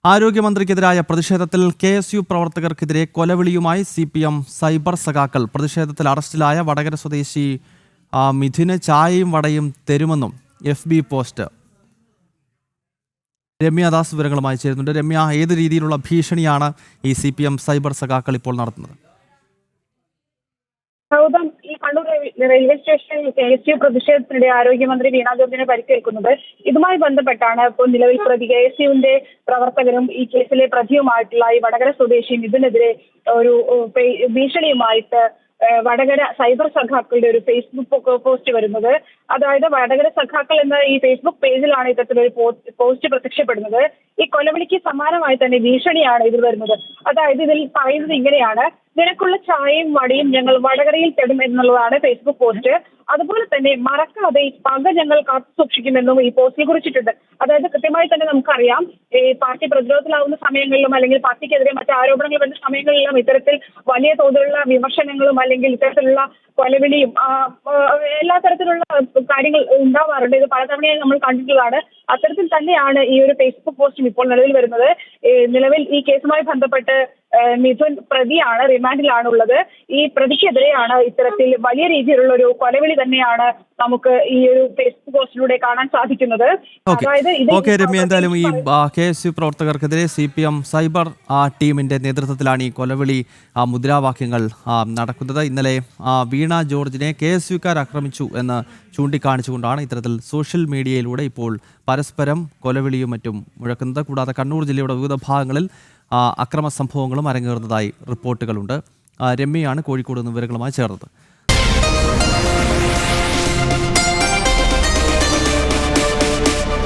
ആരോഗ്യമന്ത്രിക്കെതിരായ പ്രതിഷേധത്തിൽ KSU പ്രവർത്തകർക്കെതിരെ കൊലവിളിയുമായി CPM cyber സഖാക്കൾ. പ്രതിഷേധത്തിൽ അറസ്റ്റിലായ വടകര സ്വദേശി മിഥുന് ചായയും വടയും തരുമെന്നും FB പോസ്റ്റ്. രമ്യദാസ് വിവരങ്ങളുമായി ചേരുന്നുണ്ട്. രമ്യ, ഏത് രീതിയിലുള്ള ഭീഷണിയാണ് ഈ CPM സൈബർ സഖാക്കൾ ഇപ്പോൾ നടത്തുന്നത്? ഈ കണ്ണൂർ റെയിൽവേ സ്റ്റേഷനിൽ KSU പ്രതിഷേധത്തിനിടെ ആരോഗ്യമന്ത്രി വീണ ജോർജിനെ പരിക്കേൽക്കുന്നത്. ഇതുമായി ബന്ധപ്പെട്ടാണ് ഇപ്പോൾ നിലവിൽ പ്രതി KSUവിന്റെ പ്രവർത്തകരും ഈ കേസിലെ പ്രതിയുമായിട്ടുള്ള ഈ വടകര സ്വദേശി ഇതിനെതിരെ ഒരു ഭീഷണിയുമായിട്ട് വടകര സൈബർ സഖാക്കളുടെ ഒരു ഫേസ്ബുക്ക് പോസ്റ്റ് വരുന്നത്. അതായത് വടകര സഖാക്കൾ എന്ന ഈ ഫേസ്ബുക്ക് പേജിലാണ് ഇത്തരത്തിലൊരു പോസ്റ്റ് പ്രത്യക്ഷപ്പെടുന്നത്. ഈ കൊലവിളിക്ക് സമാനമായി തന്നെ ഭീഷണിയാണ് ഇതിൽ വരുന്നത്. അതായത് ഇതിൽ പറയുന്നത് ഇങ്ങനെയാണ്: നിനക്കുള്ള ചായയും വടയും ഞങ്ങൾ വടകരയിൽ തരും എന്നുള്ളതാണ് ഫേസ്ബുക്ക് പോസ്റ്റ്. അതുപോലെ തന്നെ മറക്കാതെ പക ഞങ്ങൾ കാത്തു സൂക്ഷിക്കുമെന്നും ഈ പോസ്റ്റിൽ കുറിച്ചിട്ടുണ്ട്. അതായത് കൃത്യമായി തന്നെ നമുക്കറിയാം, ഈ പാർട്ടി പ്രതിരോധത്തിലാവുന്ന സമയങ്ങളിലും അല്ലെങ്കിൽ പാർട്ടിക്കെതിരെ മറ്റ് ആരോപണങ്ങൾ വരുന്ന സമയങ്ങളിലും ഇത്തരത്തിൽ വലിയ തോതിലുള്ള വിമർശനങ്ങളും അല്ലെങ്കിൽ ഇത്തരത്തിലുള്ള കൊലവിളിയും എല്ലാ തരത്തിലുള്ള കാര്യങ്ങൾ ഉണ്ടാവാറുണ്ട്. ഇത് പലതവണയായി നമ്മൾ കണ്ടിട്ടുള്ളതാണ്. അത്തരത്തിൽ തന്നെയാണ് ഈ ഒരു ഫേസ്ബുക്ക് പോസ്റ്റും ഇപ്പോൾ നിലവിൽ വരുന്നത്. നിലവിൽ ഈ കേസുമായി ബന്ധപ്പെട്ട് മിഥുൻ പ്രതിയാണ്, റിമാൻഡിലാണുള്ളത്. ഈ പ്രതിക്കെതിരെയാണ് ഇത്തരത്തിൽ വലിയ രീതിയിലുള്ള ഒരു കൊലവിളി തന്നെയാണ് നമുക്ക് ഈ ഒരു ഫേസ്ബുക്ക് പോസ്റ്റിലൂടെ കാണാൻ സാധിക്കുന്നത്. രമ്യ, എന്തായാലും ഈ KSU പ്രവർത്തകർക്കെതിരെ CPM സൈബർ ടീമിന്റെ നേതൃത്വത്തിലാണ് ഈ കൊലവിളി മുദ്രാവാക്യങ്ങൾ നടക്കുന്നത്. ഇന്നലെ വീണ ജോർജിനെ KSUക്കാർ ആക്രമിച്ചു എന്ന് ചൂണ്ടിക്കാണിച്ചുകൊണ്ടാണ് ഇത്തരത്തിൽ സോഷ്യൽ മീഡിയയിലൂടെ ഇപ്പോൾ പരസ്പരം കൊലവിളിയും മറ്റും മുഴക്കുന്നത്. കൂടാതെ കണ്ണൂർ ജില്ലയുടെ വിവിധ ഭാഗങ്ങളിൽ അക്രമ സംഭവങ്ങളും അരങ്ങേറുന്നതായി റിപ്പോർട്ടുകളുണ്ട്. രമ്യയാണ് കോഴിക്കോട് നിന്ന് വിവരങ്ങളുമായി ചേർന്നത്.